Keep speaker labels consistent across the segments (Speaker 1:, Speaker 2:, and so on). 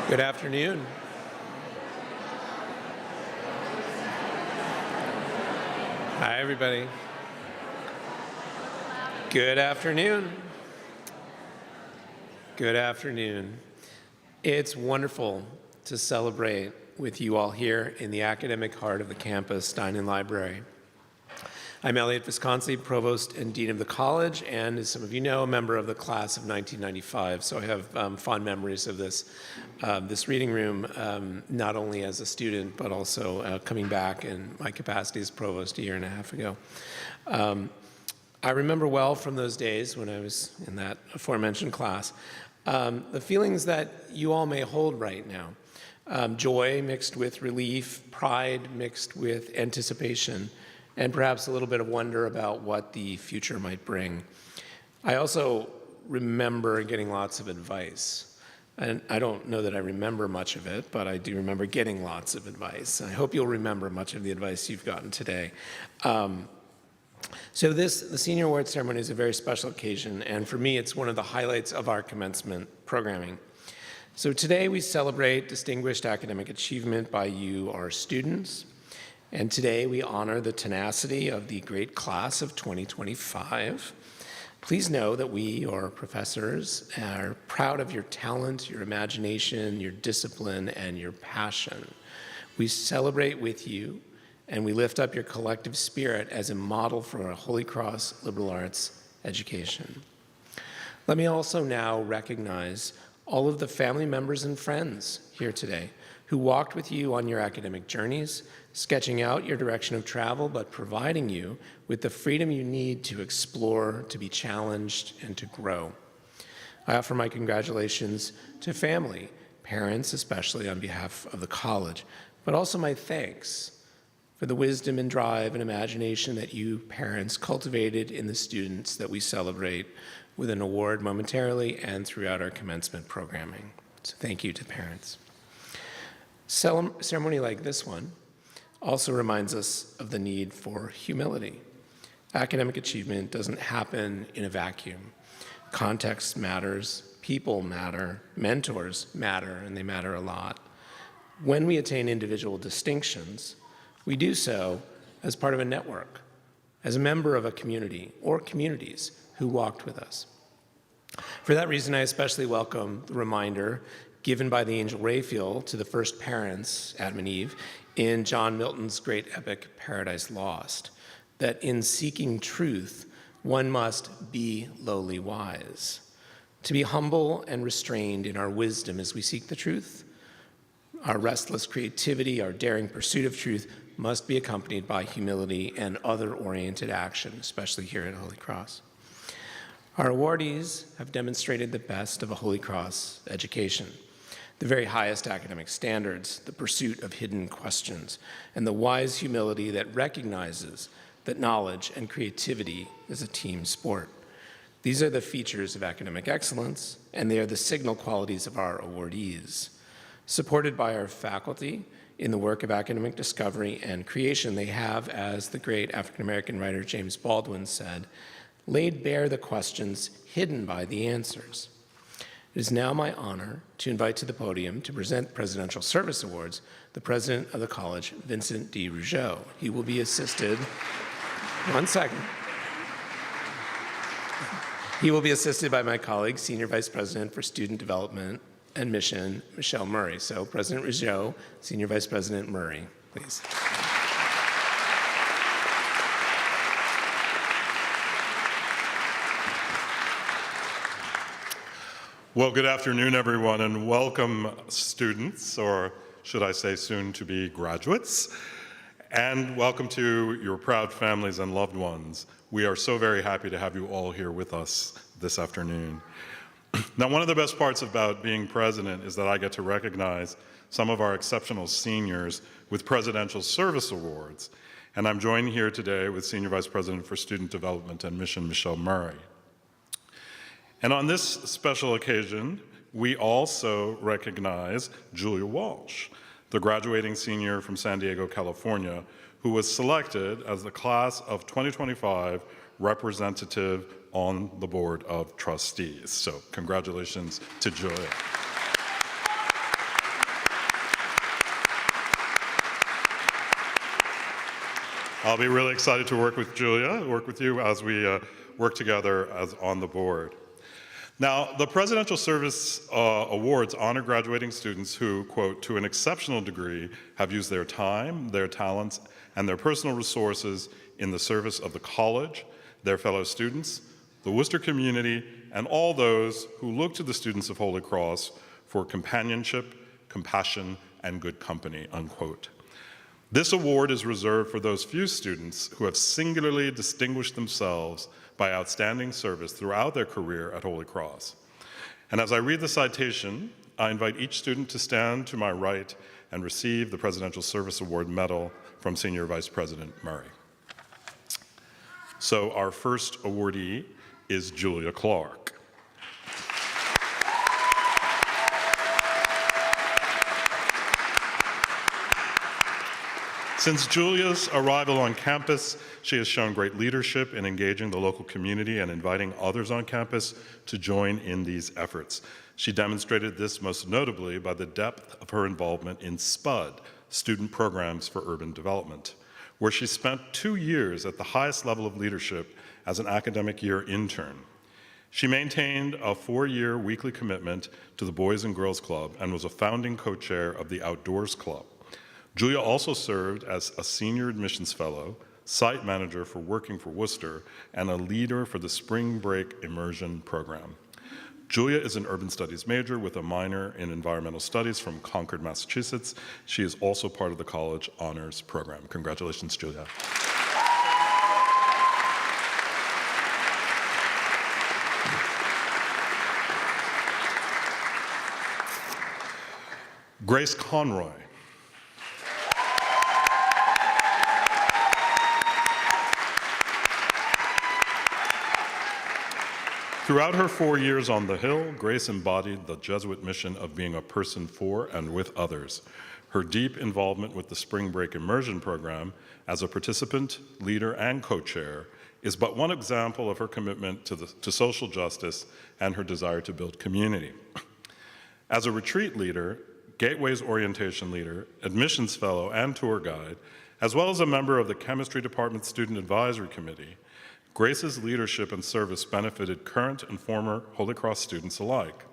Speaker 1: Good afternoon. Hi, everybody. Good afternoon. Good afternoon. It's wonderful to celebrate with you all here in the academic heart of the campus Steinen Library. I'm Elliot Visconsi, Provost and Dean of the College, and as some of you know, a member of the class of 1995. So I have fond memories of this reading room, not only as a student, but also coming back in my capacity as Provost a year and a half ago. I remember well from those days when I was in that aforementioned class, the feelings that you all may hold right now. Joy mixed with relief, pride mixed with anticipation, and perhaps a little bit of wonder about what the future might bring. I also remember getting lots of advice. And I don't know that I remember much of it, but I do remember getting lots of advice. I hope you'll remember much of the advice you've gotten today. So the Senior Awards Ceremony is a very special occasion, and for me, it's one of the highlights of our commencement programming. So today we celebrate distinguished academic achievement by you, our students, and today we honor the tenacity of the great class of 2025. Please know that we, your professors, are proud of your talent, your imagination, your discipline, and your passion. We celebrate with you, and we lift up your collective spirit as a model for a Holy Cross liberal arts education. Let me also now recognize all of the family members and friends here today who walked with you on your academic journeys, sketching out your direction of travel, but providing you with the freedom you need to explore, to be challenged, and to grow. I offer my congratulations to family, parents especially on behalf of the college, but also my thanks for the wisdom and drive and imagination that you parents cultivated in the students that we celebrate with an award momentarily and throughout our commencement programming. So thank you to parents. Ceremony like this one also reminds us of the need for humility. Academic achievement doesn't happen in a vacuum. Context matters, people matter, mentors matter, and they matter a lot. When we attain individual distinctions, we do so as part of a network, as a member of a community or communities who walked with us. For that reason, I especially welcome the reminder given by the angel Raphael to the first parents, Adam and Eve, in John Milton's great epic Paradise Lost, that in seeking truth, one must be lowly wise. To be humble and restrained in our wisdom as we seek the truth, our restless creativity, our daring pursuit of truth must be accompanied by humility and other-oriented action, especially here at Holy Cross. Our awardees have demonstrated the best of a Holy Cross education, the very highest academic standards, the pursuit of hidden questions, and the wise humility that recognizes that knowledge and creativity is a team sport. These are the features of academic excellence, and they are the signal qualities of our awardees. Supported by our faculty in the work of academic discovery and creation, they have, as the great African-American writer James Baldwin said, laid bare the questions hidden by the answers. It is now my honor to invite to the podium to present Presidential Service Awards the President of the College, Vincent D. Rougeau. He will be assisted, one second. He will be assisted by my colleague, Senior Vice President for Student Development and Mission, Michele Murray. So President Rougeau, Senior Vice President Murray, please.
Speaker 2: Well, good afternoon, everyone, and welcome students, or should I say soon-to-be graduates, and welcome to your proud families and loved ones. We are so very happy to have you all here with us this afternoon. Now, one of the best parts about being president is that I get to recognize some of our exceptional seniors with Presidential Service Awards, and I'm joined here today with Senior Vice President for Student Development and Mission, Michele Murray. And on this special occasion, we also recognize Julia Walsh, the graduating senior from San Diego, California, who was selected as the class of 2025 representative on the Board of Trustees. So congratulations to Julia. I'll be really excited to work with Julia, work with you as we work together as on the board. Now, the Presidential Service Awards honor graduating students who, quote, to an exceptional degree, have used their time, their talents, and their personal resources in the service of the college, their fellow students, the Worcester community, and all those who look to the students of Holy Cross for companionship, compassion, and good company, unquote. This award is reserved for those few students who have singularly distinguished themselves by outstanding service throughout their career at Holy Cross. And as I read the citation, I invite each student to stand to my right and receive the Presidential Service Award medal from Senior Vice President Murray. So our first awardee is Julia Clark. Since Julia's arrival on campus, she has shown great leadership in engaging the local community and inviting others on campus to join in these efforts. She demonstrated this most notably by the depth of her involvement in SPUD, Student Programs for Urban Development, where she spent 2 years at the highest level of leadership as an academic year intern. She maintained a 4-year weekly commitment to the Boys and Girls Club and was a founding co-chair of the Outdoors Club. Julia also served as a senior admissions fellow, site manager for Working for Worcester, and a leader for the Spring Break Immersion Program. Julia is an urban studies major with a minor in environmental studies from Concord, Massachusetts. She is also part of the college honors program. Congratulations, Julia. Grace Conroy. Throughout her 4 years on the Hill, Grace embodied the Jesuit mission of being a person for and with others. Her deep involvement with the Spring Break Immersion Program as a participant, leader, and co-chair is but one example of her commitment to social justice and her desire to build community. As a retreat leader, Gateways orientation leader, admissions fellow, and tour guide, as well as a member of the Chemistry Department Student Advisory Committee, Grace's leadership and service benefited current and former Holy Cross students alike.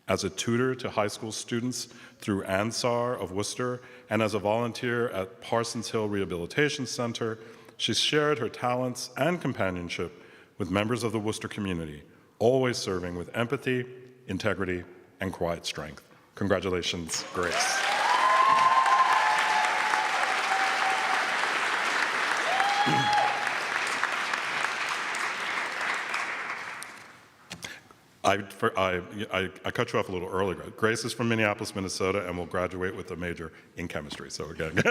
Speaker 2: As a tutor to high school students through ANSAR of Worcester and as a volunteer at Parsons Hill Rehabilitation Center, she shared her talents and companionship with members of the Worcester community, always serving with empathy, integrity, and quiet strength. Congratulations, Grace. I cut you off a little earlier. Grace is from Minneapolis, Minnesota, and will graduate with a major in chemistry. So again.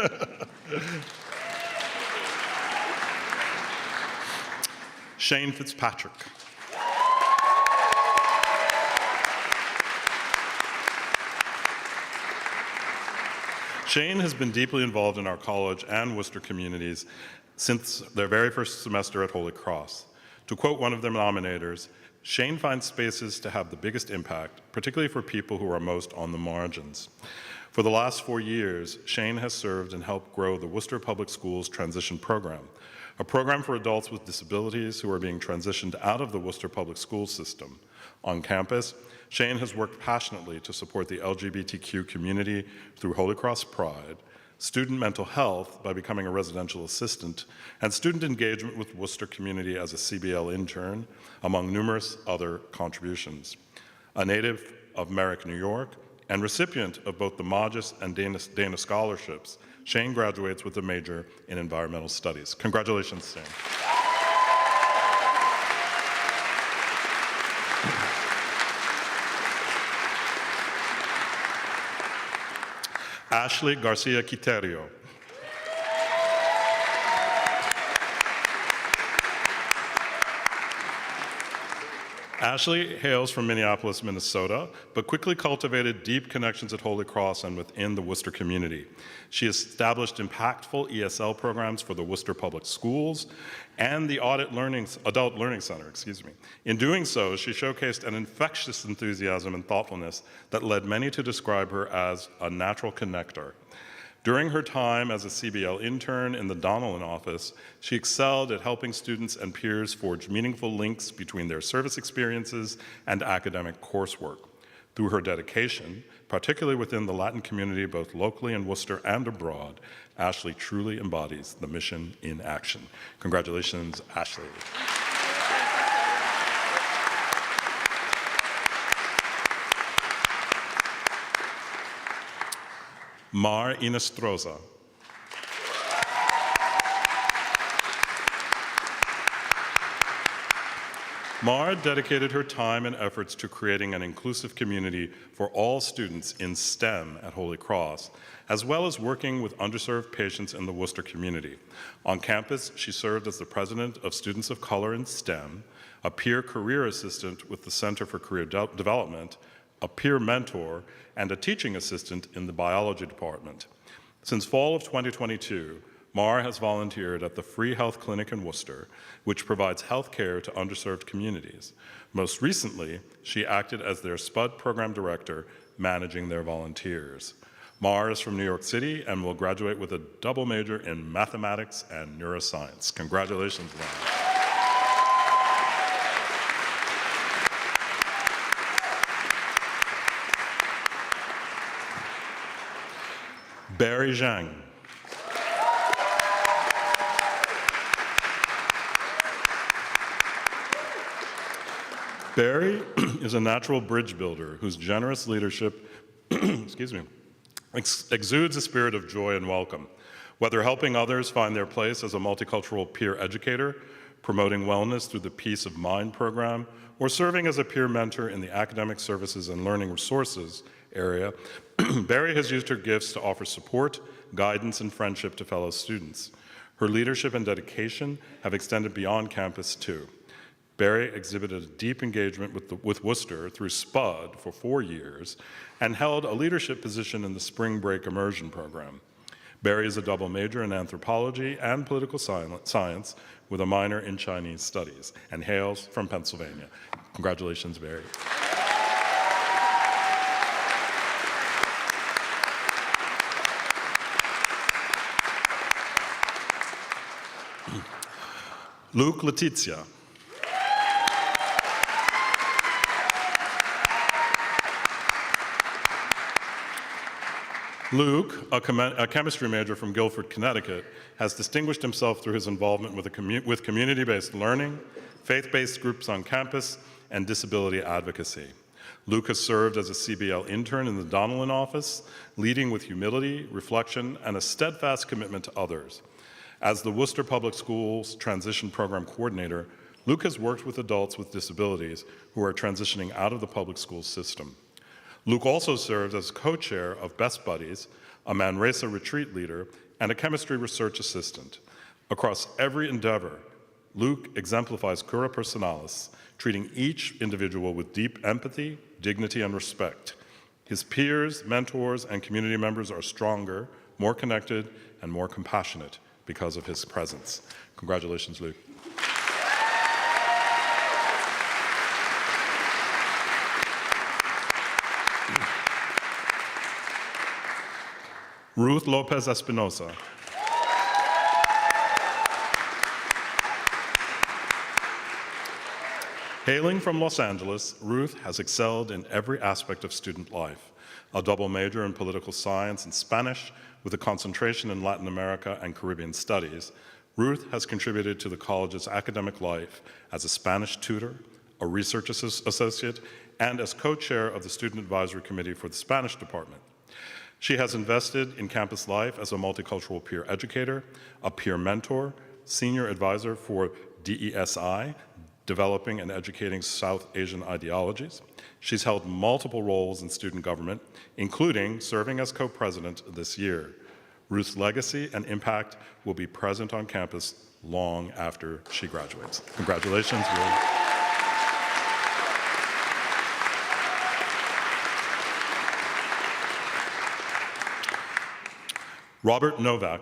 Speaker 2: Shane Fitzpatrick. Shane has been deeply involved in our college and Worcester communities since their very first semester at Holy Cross. To quote one of their nominators, Shane finds spaces to have the biggest impact, particularly for people who are most on the margins. For the last 4 years, Shane has served and helped grow the Worcester Public Schools Transition Program, a program for adults with disabilities who are being transitioned out of the Worcester Public School system. On campus, Shane has worked passionately to support the LGBTQ community through Holy Cross Pride, student mental health by becoming a residential assistant, and student engagement with Worcester community as a CBL intern, among numerous other contributions. A native of Merrick, New York, and recipient of both the Magis and Dana scholarships, Shane graduates with a major in environmental studies. Congratulations, Shane. Ashley Garcia Quiterio. Ashley hails from Minneapolis, Minnesota, but quickly cultivated deep connections at Holy Cross and within the Worcester community. She established impactful ESL programs for the Worcester Public Schools and the Adult Learning Center. In doing so, she showcased an infectious enthusiasm and thoughtfulness that led many to describe her as a natural connector. During her time as a CBL intern in the Donnellan office, she excelled at helping students and peers forge meaningful links between their service experiences and academic coursework. Through her dedication, particularly within the Latin community both locally in Worcester and abroad, Ashley truly embodies the mission in action. Congratulations, Ashley. Mar Inestrosa. Mar dedicated her time and efforts to creating an inclusive community for all students in STEM at Holy Cross, as well as working with underserved patients in the Worcester community. On campus, she served as the president of Students of Color in STEM, a peer career assistant with the Center for Career Development, a peer mentor, and a teaching assistant in the biology department. Since fall of 2022, Mar has volunteered at the Free Health Clinic in Worcester, which provides health care to underserved communities. Most recently, she acted as their SPUD program director, managing their volunteers. Mar is from New York City and will graduate with a double major in mathematics and neuroscience. Congratulations, Mar. Barry Zhang. Barry is a natural bridge builder whose generous leadership exudes a spirit of joy and welcome. Whether helping others find their place as a multicultural peer educator, promoting wellness through the Peace of Mind program, or serving as a peer mentor in the academic services and learning resources area, Barry has used her gifts to offer support, guidance, and friendship to fellow students. Her leadership and dedication have extended beyond campus too. Barry exhibited a deep engagement with Worcester through SPUD for 4 years and held a leadership position in the Spring Break Immersion program. Barry is a double major in anthropology and political science with a minor in Chinese studies and hails from Pennsylvania. Congratulations, Barry. Luke Letizia. Luke, a chemistry major from Guilford, Connecticut, has distinguished himself through his involvement with community-based learning, faith-based groups on campus, and disability advocacy. Luke has served as a CBL intern in the Donnellan office, leading with humility, reflection, and a steadfast commitment to others. As the Worcester Public Schools Transition Program Coordinator, Luke has worked with adults with disabilities who are transitioning out of the public school system. Luke also served as co-chair of Best Buddies, a Manresa retreat leader, and a chemistry research assistant. Across every endeavor, Luke exemplifies cura personalis, treating each individual with deep empathy, dignity, and respect. His peers, mentors, and community members are stronger, more connected, and more compassionate because of his presence. Congratulations, Luke. Ruth Lopez Espinosa. Hailing from Los Angeles, Ruth has excelled in every aspect of student life. A double major in political science and Spanish with a concentration in Latin America and Caribbean studies, Ruth has contributed to the college's academic life as a Spanish tutor, a research associate, and as co-chair of the Student Advisory Committee for the Spanish Department. She has invested in campus life as a multicultural peer educator, a peer mentor, senior advisor for DESI, developing and educating South Asian ideologies. She's held multiple roles in student government, including serving as co-president this year. Ruth's legacy and impact will be present on campus long after she graduates. Congratulations, Ruth. Robert Novak.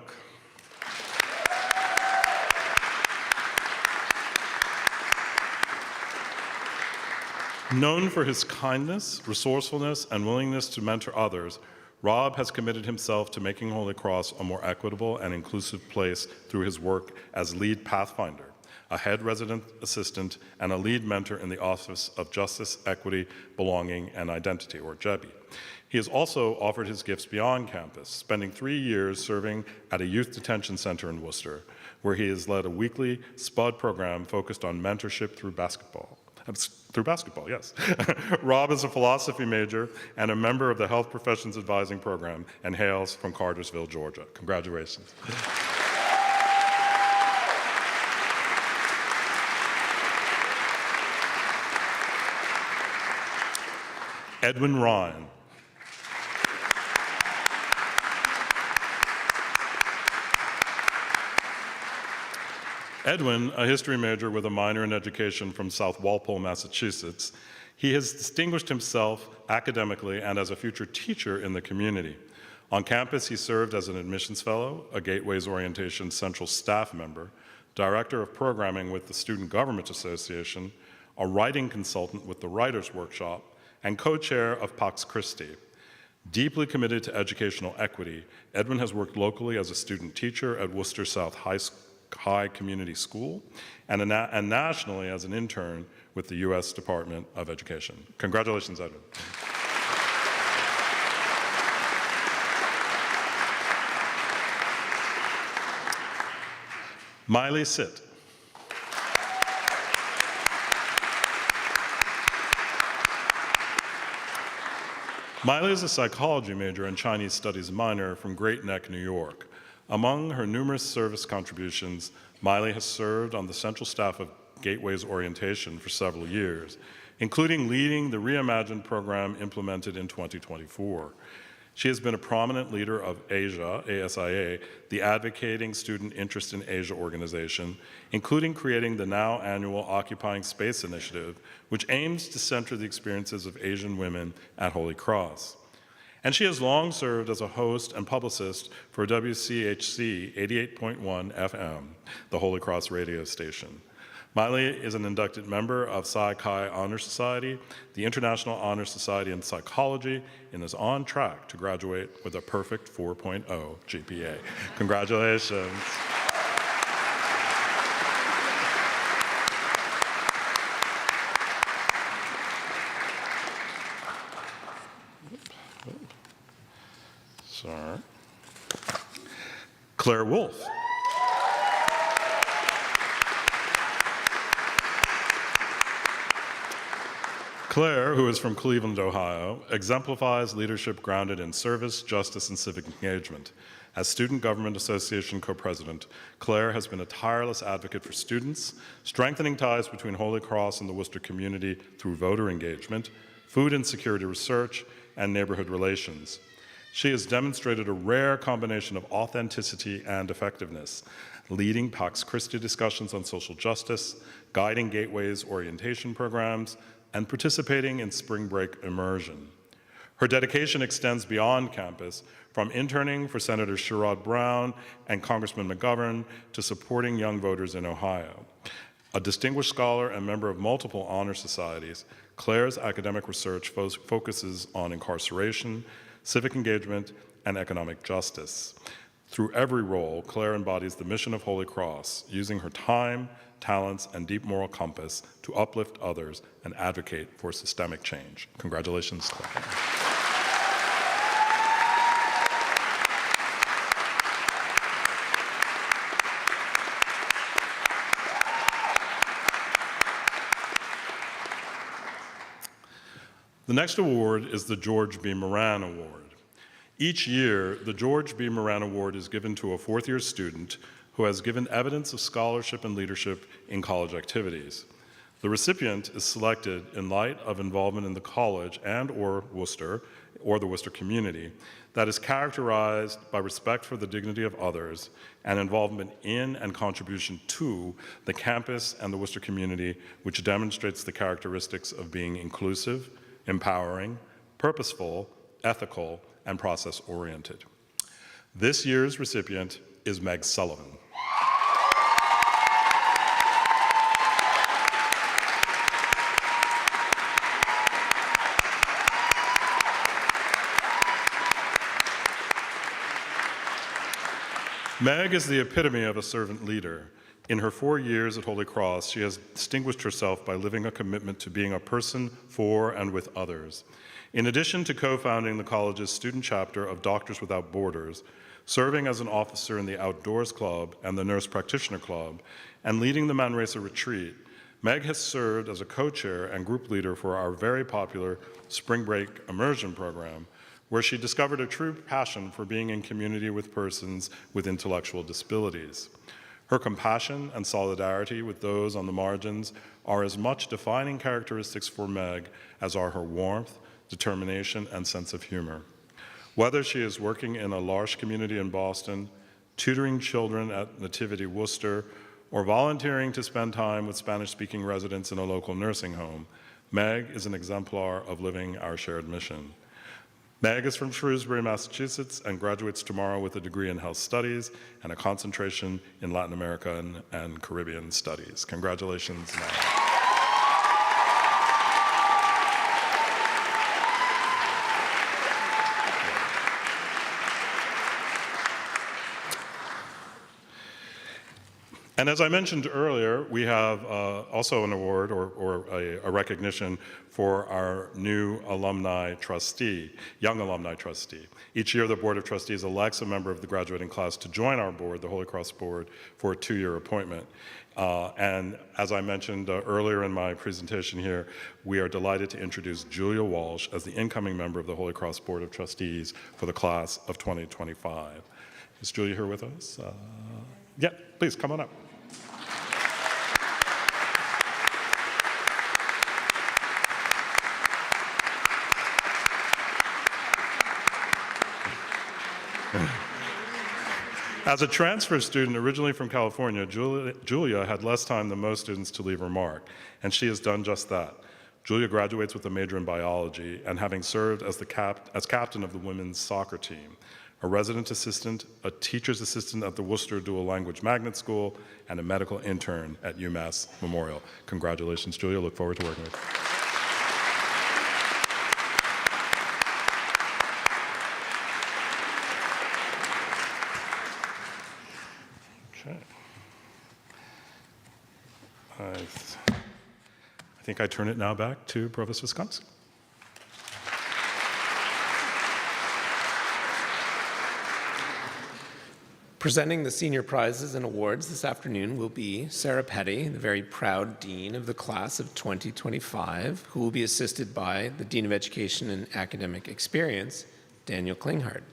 Speaker 2: Known for his kindness, resourcefulness, and willingness to mentor others, Rob has committed himself to making Holy Cross a more equitable and inclusive place through his work as lead pathfinder, a head resident assistant, and a lead mentor in the Office of Justice, Equity, Belonging, and Identity, or JEBI. He has also offered his gifts beyond campus, spending 3 years serving at a youth detention center in Worcester, where he has led a weekly SPUD program focused on mentorship through basketball. Yes. Rob is a philosophy major and a member of the Health Professions Advising Program and hails from Cartersville, Georgia. Congratulations. Edwin Ryan. Edwin, a history major with a minor in education from South Walpole, Massachusetts, he has distinguished himself academically and as a future teacher in the community. On campus, he served as an admissions fellow, a Gateways Orientation Central staff member, director of programming with the Student Government Association, a writing consultant with the Writers' Workshop, and co-chair of Pax Christi. Deeply committed to educational equity, Edwin has worked locally as a student teacher at Worcester South High Community School and nationally as an intern with the U.S. Department of Education. Congratulations, Edwin. Miley Sitt. Miley is a psychology major and Chinese studies minor from Great Neck, New York. Among her numerous service contributions, Miley has served on the central staff of Gateways Orientation for several years, including leading the reimagined program implemented in 2024. She has been a prominent leader of Asia, ASIA, the Advocating Student Interest in Asia organization, including creating the now annual Occupying Space Initiative, which aims to center the experiences of Asian women at Holy Cross. And she has long served as a host and publicist for WCHC 88.1 FM, the Holy Cross radio station. Miley is an inducted member of Psi Chi Honor Society, the International Honor Society in Psychology, and is on track to graduate with a perfect 4.0 GPA. Congratulations. Sorry. Claire Wolf. Claire, who is from Cleveland, Ohio, exemplifies leadership grounded in service, justice, and civic engagement. As Student Government Association co-president, Claire has been a tireless advocate for students, strengthening ties between Holy Cross and the Worcester community through voter engagement, food insecurity research, and neighborhood relations. She has demonstrated a rare combination of authenticity and effectiveness, leading Pax Christi discussions on social justice, guiding Gateways orientation programs, and participating in spring break immersion. Her dedication extends beyond campus, from interning for Senator Sherrod Brown and Congressman McGovern to supporting young voters in Ohio. A distinguished scholar and member of multiple honor societies, Claire's academic research focuses on incarceration, civic engagement, and economic justice. Through every role, Claire embodies the mission of Holy Cross, using her time, talents, and deep moral compass to uplift others and advocate for systemic change. Congratulations, Claire. The next award is the George B. Moran Award. Each year, the George B. Moran Award is given to a fourth-year student who has given evidence of scholarship and leadership in college activities. The recipient is selected in light of involvement in the college and/or Worcester, or the Worcester community, that is characterized by respect for the dignity of others and involvement in and contribution to the campus and the Worcester community, which demonstrates the characteristics of being inclusive, empowering, purposeful, ethical, and process-oriented. This year's recipient is Meg Sullivan. Meg is the epitome of a servant leader. In her 4 years at Holy Cross, she has distinguished herself by living a commitment to being a person for and with others. In addition to co-founding the college's student chapter of Doctors Without Borders, serving as an officer in the Outdoors Club and the Nurse Practitioner Club, and leading the Manresa Retreat, Meg has served as a co-chair and group leader for our very popular Spring Break Immersion program, where she discovered a true passion for being in community with persons with intellectual disabilities. Her compassion and solidarity with those on the margins are as much defining characteristics for Meg as are her warmth, determination, and sense of humor. Whether she is working in a L'Arche community in Boston, tutoring children at Nativity Worcester, or volunteering to spend time with Spanish-speaking residents in a local nursing home, Meg is an exemplar of living our shared mission. Meg is from Shrewsbury, Massachusetts, and graduates tomorrow with a degree in health studies and a concentration in Latin American and Caribbean studies. Congratulations, Meg. And as I mentioned earlier, we have also an award or a recognition for our new alumni trustee, young alumni trustee. Each year, the Board of Trustees elects a member of the graduating class to join our board, the Holy Cross Board, for a 2-year appointment. And as I mentioned earlier in my presentation here, we are delighted to introduce Julia Walsh as the incoming member of the Holy Cross Board of Trustees for the class of 2025. Is Julia here with us? Yeah, please come on up. As a transfer student originally from California, Julia had less time than most students to leave her mark, and she has done just that. Julia graduates with a major in biology and having served as captain of the women's soccer team, a resident assistant, a teacher's assistant at the Worcester Dual Language Magnet School, and a medical intern at UMass Memorial. Congratulations, Julia. Look forward to working with you. I think I turn it now back to Provost Wisconsin.
Speaker 1: Presenting the senior prizes and awards this afternoon will be Sarah Petty, the very proud dean of the class of 2025, who will be assisted by the Dean of Education and Academic Experience, Daniel Klinghardt.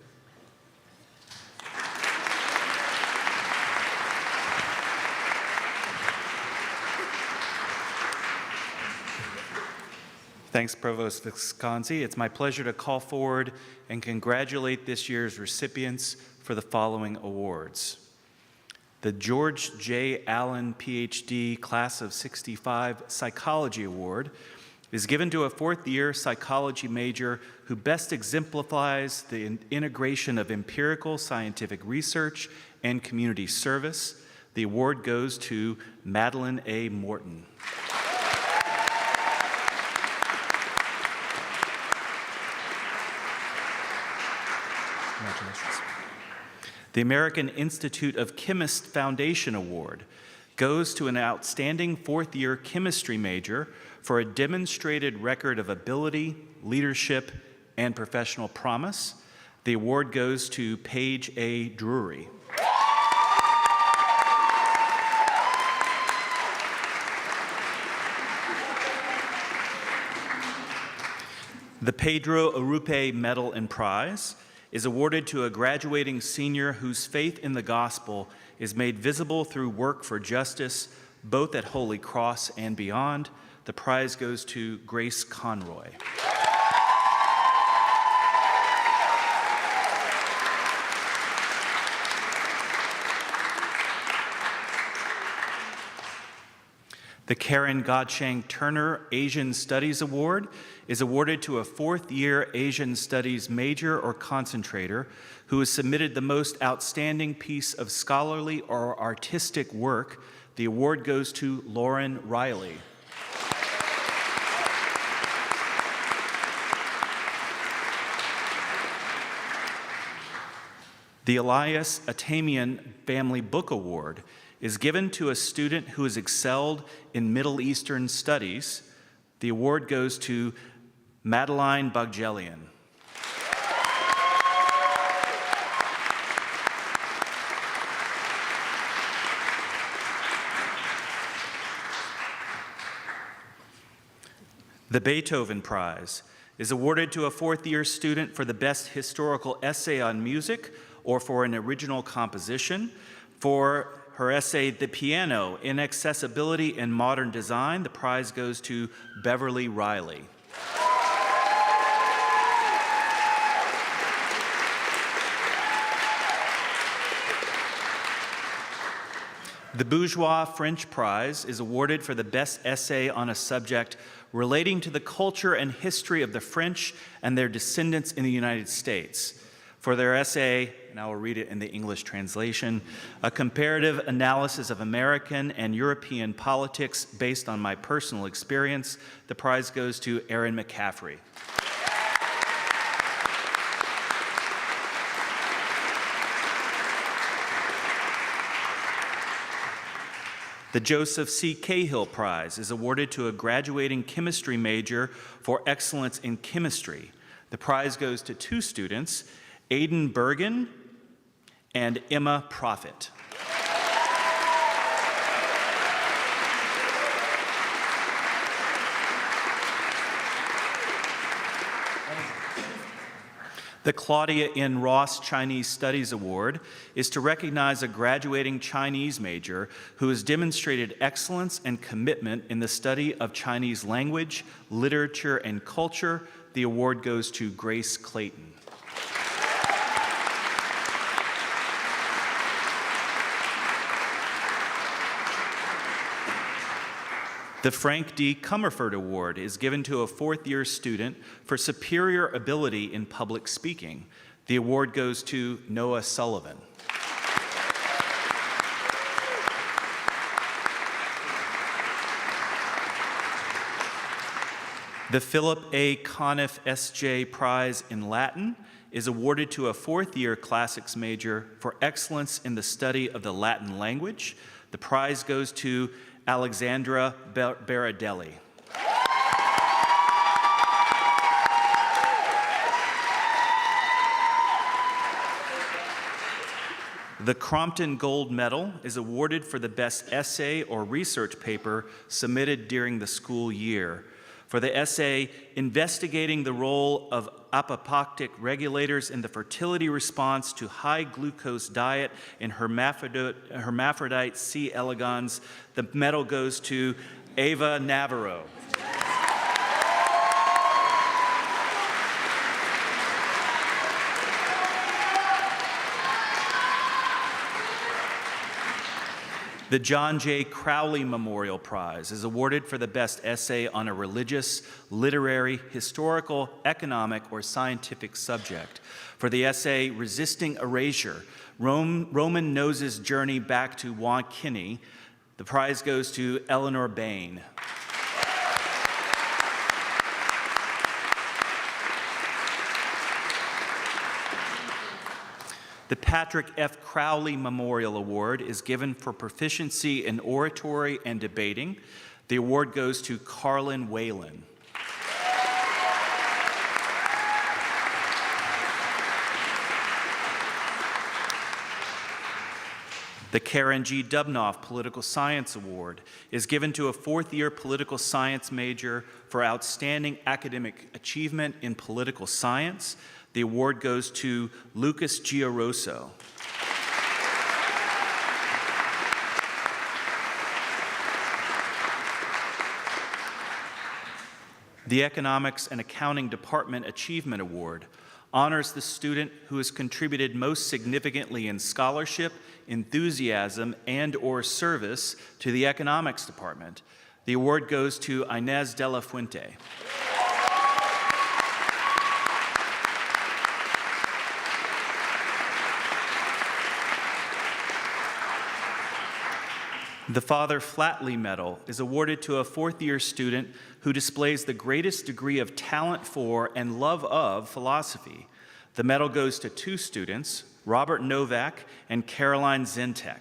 Speaker 3: Thanks, Provost Visconsi. It's my pleasure to call forward and congratulate this year's recipients for the following awards. The George J. Allen, PhD, Class of 65 Psychology Award is given to a fourth-year psychology major who best exemplifies the integration of empirical scientific research and community service. The award goes to Madeline A. Morton. Congratulations. The American Institute of Chemists Foundation Award goes to an outstanding fourth-year chemistry major for a demonstrated record of ability, leadership, and professional promise. The award goes to Paige A. Drury. The Pedro Arupe Medal and Prize is awarded to a graduating senior whose faith in the gospel is made visible through work for justice, both at Holy Cross and beyond. The prize goes to Grace Conroy. The Karen Godchang Turner Asian Studies Award is awarded to a fourth-year Asian Studies major or concentrator who has submitted the most outstanding piece of scholarly or artistic work. The award goes to Lauren Riley. The Elias Atamian Family Book Award is given to a student who has excelled in Middle Eastern studies. The award goes to Madeline Bagjelian. The Beethoven Prize is awarded to a fourth-year student for the best historical essay on music or for an original composition. For her essay, The Piano, Inaccessibility and Modern Design, the prize goes to Beverly Riley. The Bourgeois French Prize is awarded for the best essay on a subject relating to the culture and history of the French and their descendants in the United States. For their essay, and I will read it in the English translation, a comparative analysis of American and European politics based on my personal experience, the prize goes to Erin McCaffrey. The Joseph C. Cahill Prize is awarded to a graduating chemistry major for excellence in chemistry. The prize goes to two students, Aidan Bergen and Emma Profit. The Claudia N. Ross Chinese Studies Award is to recognize a graduating Chinese major who has demonstrated excellence and commitment in the study of Chinese language, literature, and culture. The award goes to Grace Clayton. The Frank D. Comerford Award is given to a fourth-year student for superior ability in public speaking. The award goes to Noah Sullivan. The Philip A. Conniff S.J. Prize in Latin is awarded to a fourth-year classics major for excellence in the study of the Latin language. The prize goes to Alexandra Baradelli. The Crompton Gold Medal is awarded for the best essay or research paper submitted during the school year. For the essay, Investigating the Role of Apoptotic Regulators in the Fertility Response to High Glucose Diet in Hermaphrodite C. elegans, the medal goes to Ava Navarro. The John J. Crowley Memorial Prize is awarded for the best essay on a religious, literary, historical, economic, or scientific subject. For the essay Resisting Erasure, Roman Nose's Journey Back to Wankinney, the prize goes to Eleanor Bain. The Patrick F. Crowley Memorial Award is given for proficiency in oratory and debating. The award goes to Carlin Whalen. The Karen G. Dubnoff Political Science Award is given to a fourth-year political science major for outstanding academic achievement in political science. The award goes to Lucas Giaroso. The Economics and Accounting Department Achievement Award honors the student who has contributed most significantly in scholarship, enthusiasm, and/or service to the Economics Department. The award goes to Inez de la Fuente. The Father Flatley Medal is awarded to a fourth-year student who displays the greatest degree of talent for and love of philosophy. The medal goes to two students, Robert Novak and Caroline Zentek.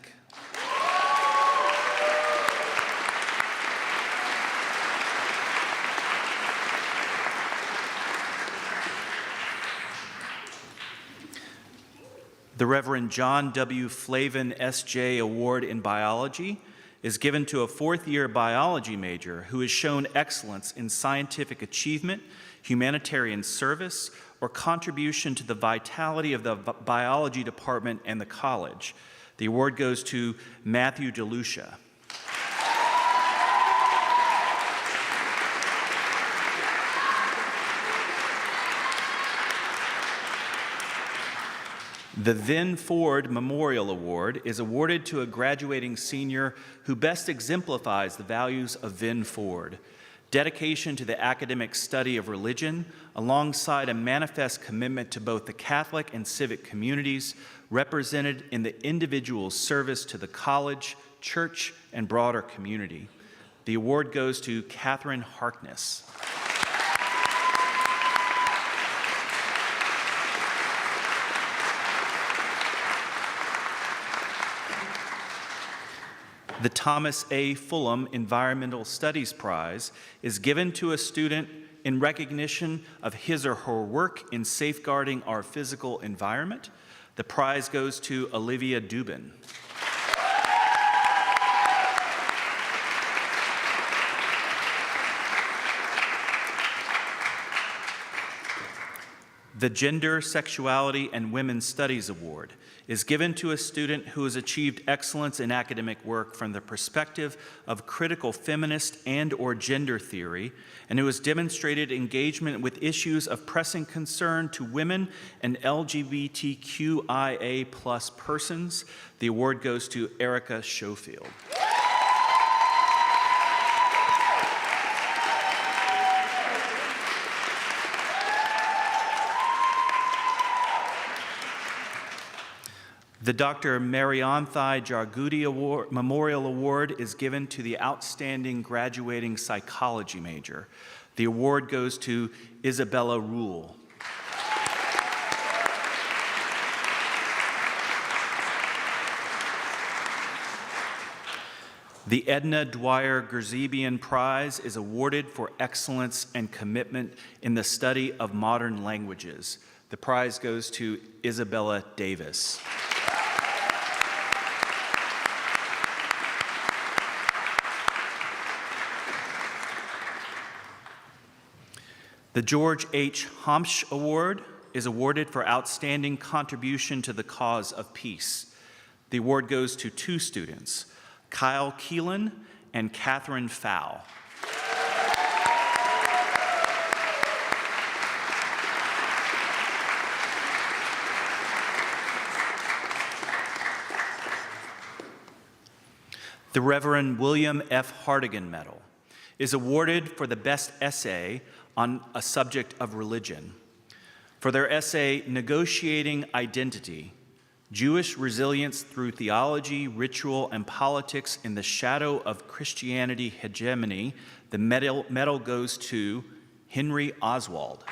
Speaker 3: The Reverend John W. Flavin, S.J. Award in Biology is given to a fourth-year biology major who has shown excellence in scientific achievement, humanitarian service, or contribution to the vitality of the biology department and the college. The award goes to Matthew DeLucia. The Vin Ford Memorial Award is awarded to a graduating senior who best exemplifies the values of Vin Ford: dedication to the academic study of religion, alongside a manifest commitment to both the Catholic and civic communities, represented in the individual's service to the college, church, and broader community. The award goes to Catherine Harkness. The Thomas A. Fulham Environmental Studies Prize is given to a student in recognition of his or her work in safeguarding our physical environment. The prize goes to Olivia Dubin. The Gender, Sexuality, and Women's Studies Award is given to a student who has achieved excellence in academic work from the perspective of critical feminist and/or gender theory, and who has demonstrated engagement with issues of pressing concern to women and LGBTQIA+ persons. The award goes to Erica Schofield. The Dr. Marianthai Jargudi Memorial Award is given to the outstanding graduating psychology major. The award goes to Isabella Rule. The Edna Dwyer Gerzebian Prize is awarded for excellence and commitment in the study of modern languages. The prize goes to Isabella Davis. The George H. Homsch Award is awarded for outstanding contribution to the cause of peace. The award goes to two students, Kyle Keelan and Catherine Fowl. The Reverend William F. Hartigan Medal is awarded for the best essay on a subject of religion. For their essay, Negotiating Identity, Jewish Resilience Through Theology, Ritual, and Politics in the Shadow of Christianity Hegemony, the medal goes to Henry Oswald.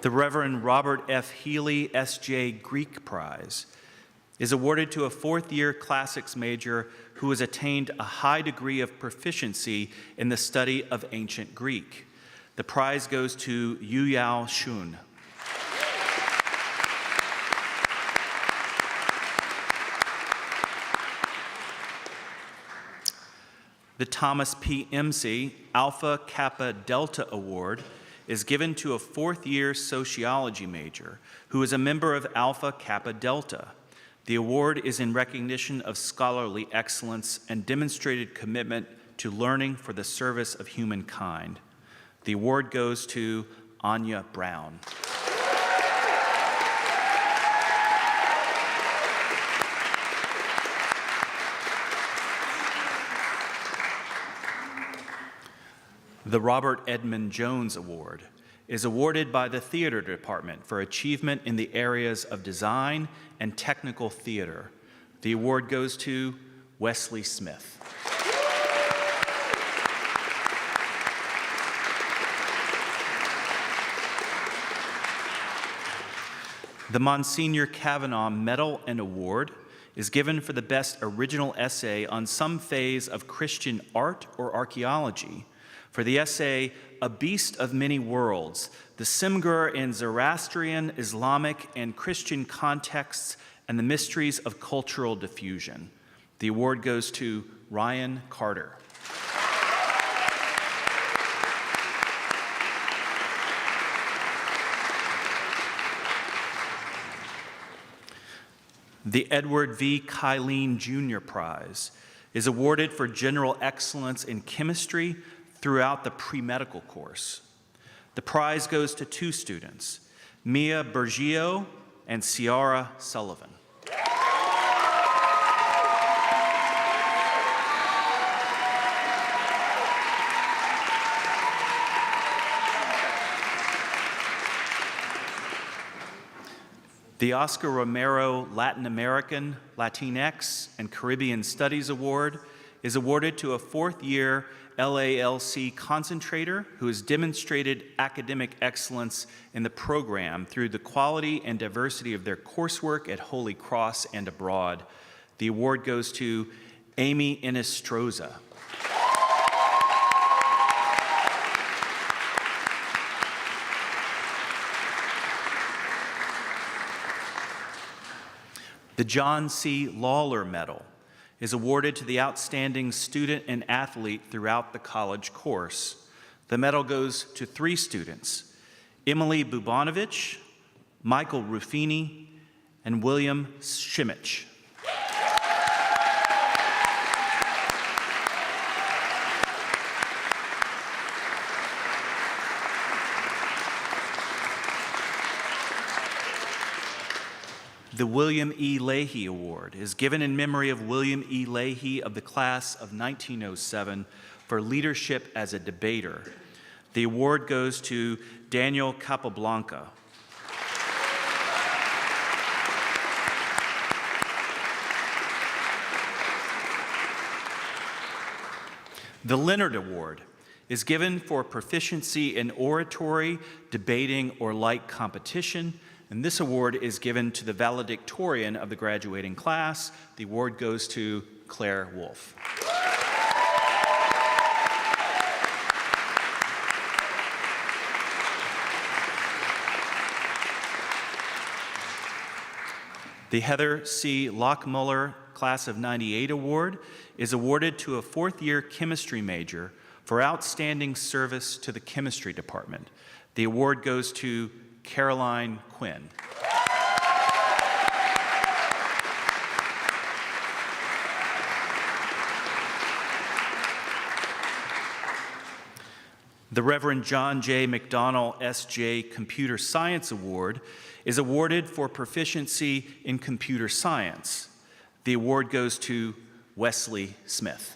Speaker 3: The Reverend Robert F. Healy, S.J. Greek Prize is awarded to a fourth-year classics major who has attained a high degree of proficiency in the study of ancient Greek. The prize goes to Yuyao Shun. The Thomas P. Emsey Alpha Kappa Delta Award is given to a fourth-year sociology major who is a member of Alpha Kappa Delta. The award is in recognition of scholarly excellence and demonstrated commitment to learning for the service of humankind. The award goes to Anya Brown. The Robert Edmund Jones Award is awarded by the Theater Department for achievement in the areas of design and technical theater. The award goes to Wesley Smith. The Monsignor Kavanaugh Medal and Award is given for the best original essay on some phase of Christian art or archaeology. For the essay, A Beast of Many Worlds, the Simgur in Zoroastrian, Islamic, and Christian contexts and the mysteries of cultural diffusion. The award goes to Ryan Carter. The Edward V. Kylene Jr. Prize is awarded for general excellence in chemistry throughout the pre-medical course. The prize goes to 2 students, Mia Bergio and Ciara Sullivan. The Oscar Romero Latin American, Latinx, and Caribbean Studies Award is awarded to a 4th-year LALC concentrator who has demonstrated academic excellence in the program through the quality and diversity of their coursework at Holy Cross and abroad. The award goes to Amy Inestroza. The John C. Lawler Medal is awarded to the outstanding student and athlete throughout the college course. The medal goes to 3 students, Emily Bubanovich, Michael Ruffini, and William Shimich. The William E. Leahy Award is given in memory of William E. Leahy of the class of 1907 for leadership as a debater. The award goes to Daniel Capablanca. The Leonard Award is given for proficiency in oratory, debating, or like competition. And this award is given to the valedictorian of the graduating class. The award goes to Claire Wolf. The Heather C. Lockmuller Class of 98 Award is awarded to a 4th-year chemistry major for outstanding service to the chemistry department. The award goes to Caroline Quinn. The Reverend John J. McDonnell, S.J. Computer Science Award is awarded for proficiency in computer science. The award goes to Wesley Smith.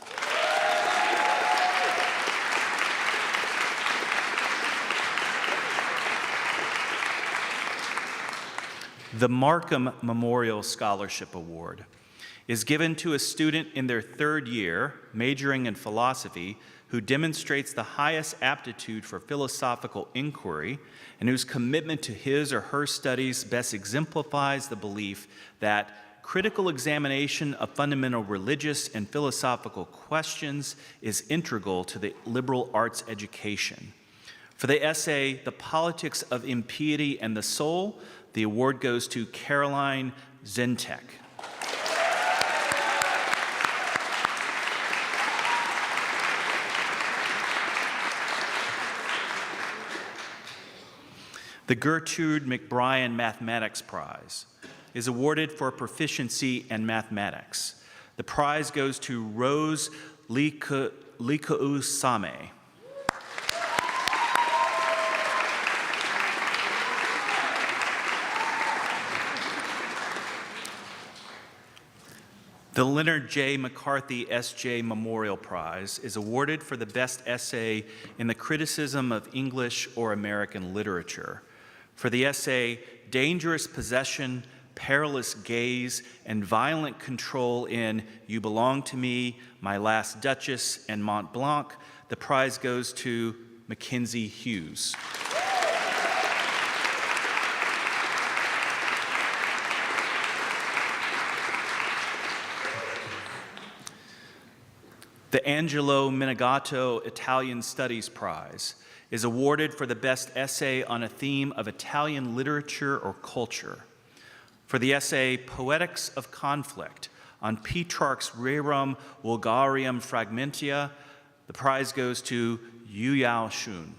Speaker 3: The Markham Memorial Scholarship Award is given to a student in their 3rd year, majoring in philosophy, who demonstrates the highest aptitude for philosophical inquiry and whose commitment to his or her studies best exemplifies the belief that critical examination of fundamental religious and philosophical questions is integral to the liberal arts education. For the essay, The Politics of Impiety and the Soul, the award goes to Caroline Zentek. The Gertrude McBrien Mathematics Prize is awarded for proficiency in mathematics. The prize goes to Rose Likau-Same. The Leonard J. McCarthy S.J. Memorial Prize is awarded for the best essay in the criticism of English or American literature. For the essay, Dangerous Possession, Perilous Gaze, and Violent Control in You Belong to Me, My Last Duchess, and Mont Blanc, the prize goes to Mackenzie Hughes. The Angelo Minigato Italian Studies Prize is awarded for the best essay on a theme of Italian literature or culture. For the essay Poetics of Conflict on Petrarch's Rerum Vulgarium Fragmentia, the prize goes to Yu Yao Shun.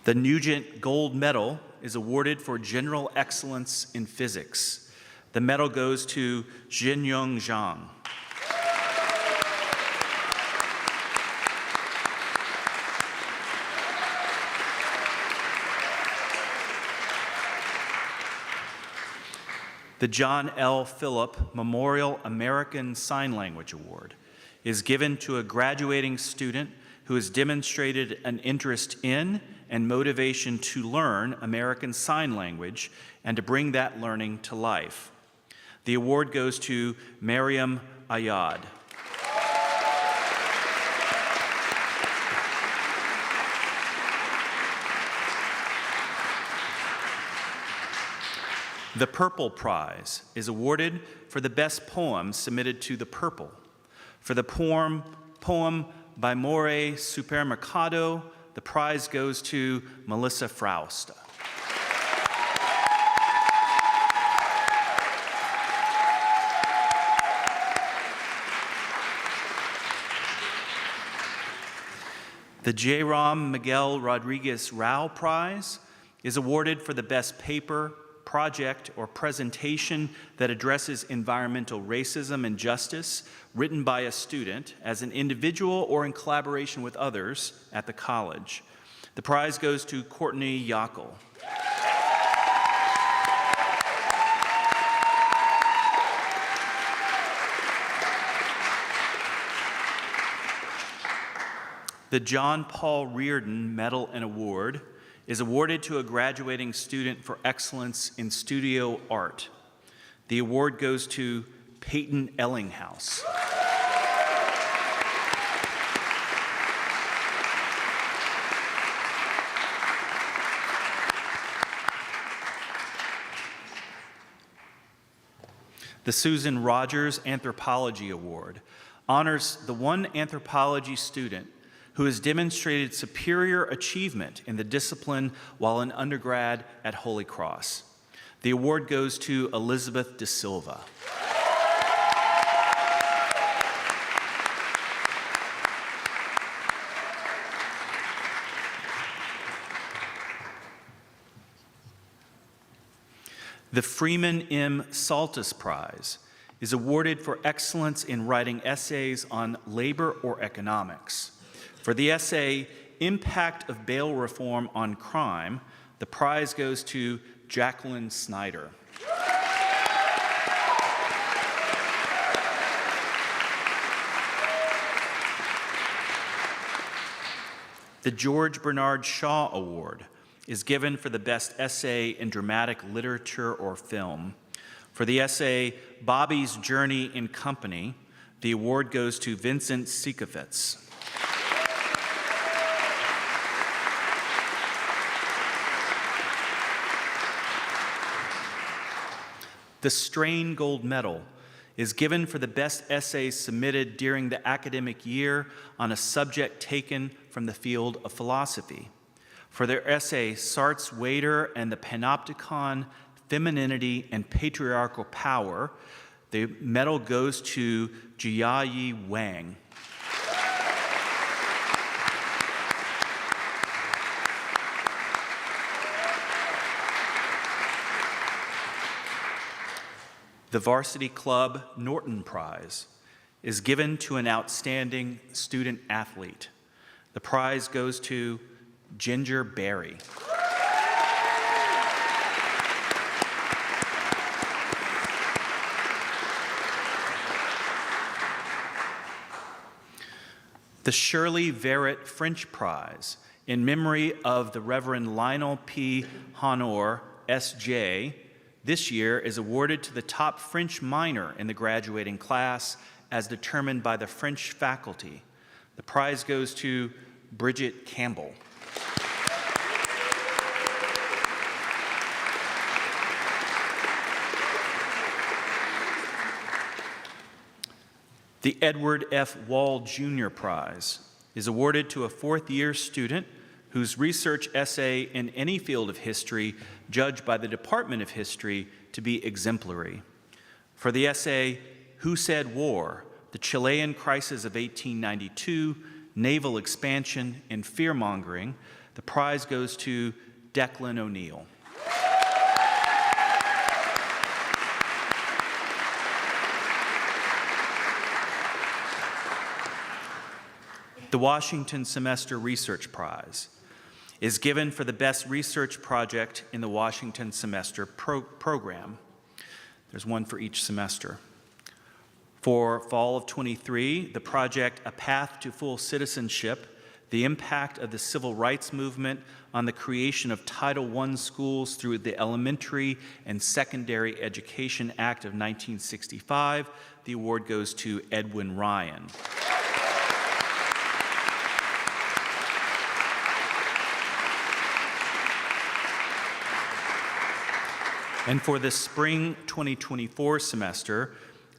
Speaker 3: The Nugent Gold Medal is awarded for general excellence in physics. The medal goes to Jinyong Zhang. The John L. Phillip Memorial American Sign Language Award is given to a graduating student who has demonstrated an interest in and motivation to learn American Sign Language and to bring that learning to life. The award goes to Mariam Ayad. The Purple Prize is awarded for the best poem submitted to the Purple. For the poem by More Supermercado, the prize goes to Melissa Frausta. The J. Miguel Rodriguez Rao Prize is awarded for the best paper, project, or presentation that addresses environmental racism and justice, written by a student as an individual or in collaboration with others at the college. The prize goes to Courtney Yackel. The John Paul Reardon Medal and Award is awarded to a graduating student for excellence in studio art. The award goes to Peyton Ellinghaus. The Susan Rogers Anthropology Award honors the one anthropology student who has demonstrated superior achievement in the discipline while an undergrad at Holy Cross. The award goes to Elizabeth De Silva. The Freeman M. Saltus Prize is awarded for excellence in writing essays on labor or economics. For the essay, Impact of Bail Reform on Crime, the prize goes to Jacqueline Snyder. The George Bernard Shaw Award is given for the best essay in dramatic literature or film. For the essay, Bobby's Journey in Company, the award goes to Vincent Sikowitz. The Strain Gold Medal is given for the best essay submitted during the academic year on a subject taken from the field of philosophy. For their essay, Sartre's Waiter and the Panopticon, Femininity and Patriarchal Power, the medal goes to Jiayi Wang. The Varsity Club Norton Prize is given to an outstanding student athlete. The prize goes to Ginger Berry. The Shirley Verrett French Prize in memory of the Reverend Lionel P. Honor, S.J., this year is awarded to the top French minor in the graduating class as determined by the French faculty. The prize goes to Bridget Campbell. The Edward F. Wall Jr. Prize is awarded to a fourth-year student whose research essay in any field of history judged by the Department of History to be exemplary. For the essay, Who Said War? The Chilean Crisis of 1892, Naval Expansion and Fear-Mongering, the prize goes to Declan O'Neill. The Washington Semester Research Prize is given for the best research project in the Washington Semester program. There's one for each semester. For fall of '23, the project A Path to Full Citizenship, the impact of the civil rights movement on the creation of Title I schools through the Elementary and Secondary Education Act of 1965. The award goes to Edwin Ryan. And for the spring 2024 semester,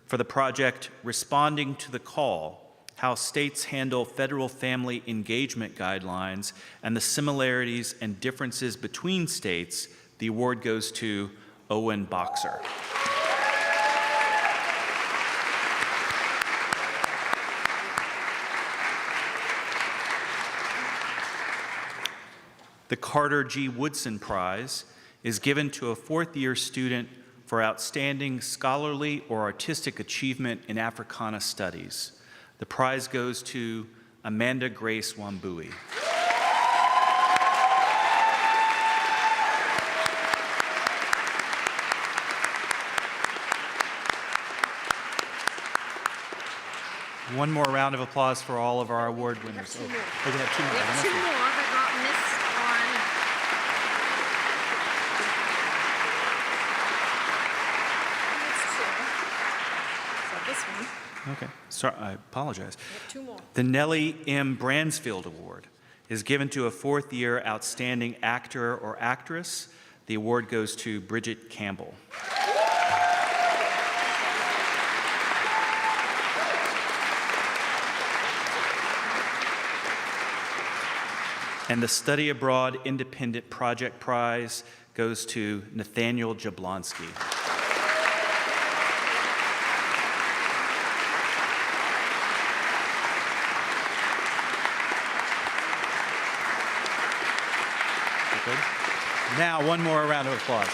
Speaker 3: for the project Responding to the Call, How States Handle Federal Family Engagement Guidelines and the Similarities and Differences Between States, the award goes to Owen Boxer. The Carter G. Woodson Prize is given to a fourth-year student for outstanding scholarly or artistic achievement in Africana studies. The prize goes to Amanda Grace Wambui. One more round of applause for all of our award winners.
Speaker 4: We have two more.
Speaker 3: Oh, we have two more.
Speaker 4: We
Speaker 3: I
Speaker 4: have
Speaker 3: don't
Speaker 4: two
Speaker 3: know.
Speaker 4: more that got missed on. It's two. So this one.
Speaker 3: Okay, sorry, I apologize.
Speaker 4: We have two more.
Speaker 3: The Nellie M. Bransfield Award is given to a fourth-year outstanding actor or actress. The award goes to Bridget Campbell. And the Study Abroad Independent Project Prize goes to Nathaniel Jablonski. Good. Now, one more round of applause.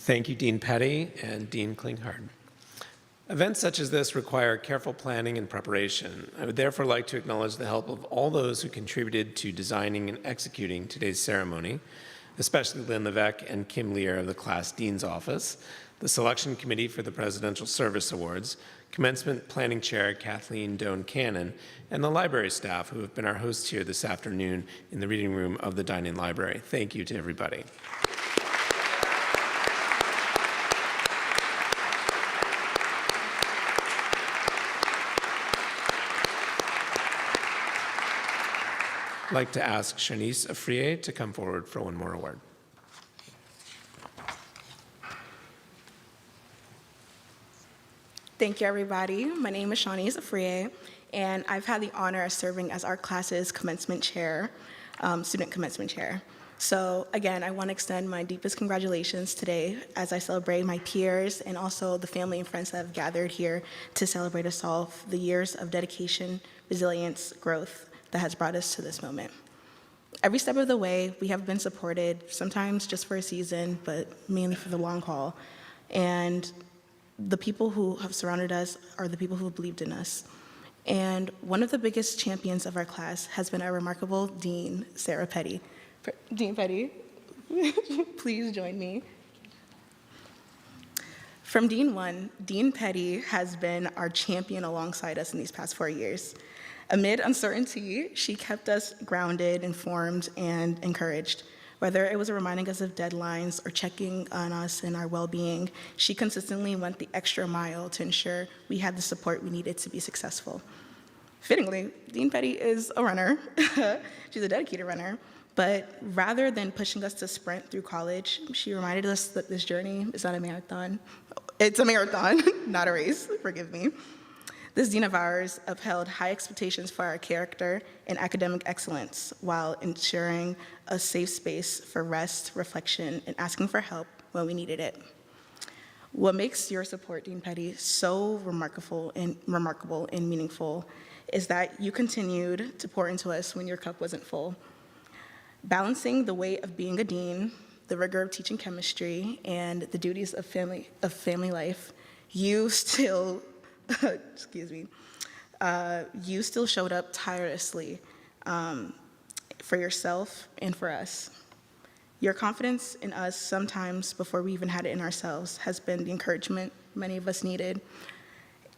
Speaker 1: Thank you, Dean Petty and Dean Klinghard. Events such as this require careful planning and preparation. I would therefore like to acknowledge the help of all those who contributed to designing and executing today's ceremony, especially Lynn Levesque and Kim Lear of the Class Dean's Office, the Selection Committee for the Presidential Service Awards, Commencement Planning Chair Kathleen Doan Cannon, and the library staff who have been our hosts here this afternoon in the reading room of the Dining Library. Thank you to everybody. I'd like to ask Shanice Afriye to come forward for one more award.
Speaker 5: Thank you, everybody. My name is Shanice Afriye, and I've had the honor of serving as our class's commencement chair, student commencement chair. So again, I want to extend my deepest congratulations today as I celebrate my peers and also the family and friends that have gathered here to celebrate us all the years of dedication, resilience, growth that has brought us to this moment. Every step of the way, we have been supported, sometimes just for a season, but mainly for the long haul. And the people who have surrounded us are the people who have believed in us. And one of the biggest champions of our class has been our remarkable Dean, Sarah Petty. Dean Petty, please join me. From Dean 1, Dean Petty has been our champion alongside us in these past 4 years. Amid uncertainty, she kept us grounded, informed, and encouraged. Whether it was reminding us of deadlines or checking on us and our well-being, she consistently went the extra mile to ensure we had the support we needed to be successful. Fittingly, Dean Petty is a runner. She's a dedicated runner. But rather than pushing us to sprint through college, she reminded us that this journey is not a marathon. It's a marathon, not a race, forgive me. This dean of ours upheld high expectations for our character and academic excellence while ensuring a safe space for rest, reflection, and asking for help when we needed it. What makes your support, Dean Petty, so remarkable and meaningful is that you continued to pour into us when your cup wasn't full. Balancing the weight of being a dean, the rigor of teaching chemistry, and the duties of family life, you still, you still showed up tirelessly for yourself and for us. Your confidence in us, sometimes before we even had it in ourselves, has been the encouragement many of us needed.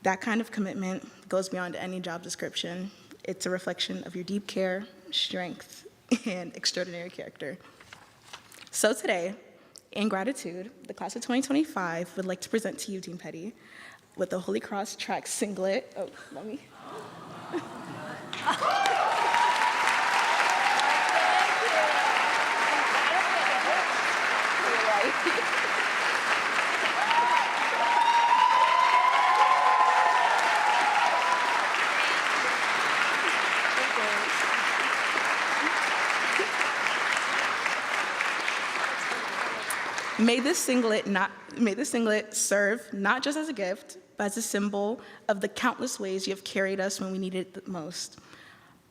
Speaker 5: That kind of commitment goes beyond any job description. It's a reflection of your deep care, strength, and extraordinary character. So today, in gratitude, the class of 2025 would like to present to you, Dean Petty, with the Holy Cross track singlet. Oh, let me. May this singlet serve not just as a gift, but as a symbol of the countless ways you have carried us when we needed it the most.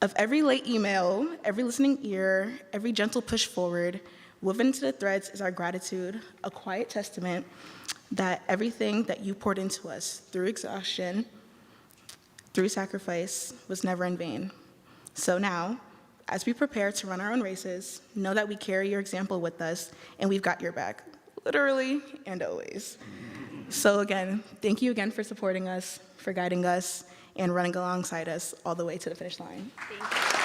Speaker 5: Of every late email, every listening ear, every gentle push forward, woven into the threads is our gratitude, a quiet testament that everything that you poured into us through exhaustion, through sacrifice, was never in vain. So now, as we prepare to run our own races, know that we carry your example with us and we've got your back, literally and always. So again, thank you again for supporting us, for guiding us, and running alongside us all the way to the finish line.
Speaker 4: Thank you.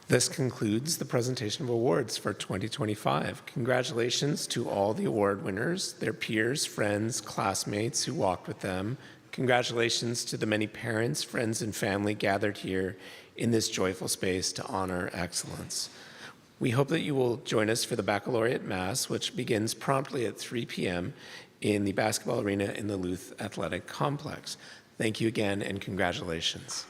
Speaker 1: This concludes the presentation of awards for 2025. Congratulations to all the award winners, their peers, friends, classmates who walked with them. Congratulations to the many parents, friends, and family gathered here in this joyful space to honor excellence. We hope that you will join us for the Baccalaureate Mass, which begins promptly at 3 p.m. in the basketball arena in the Luth Athletic Complex. Thank you again, and congratulations.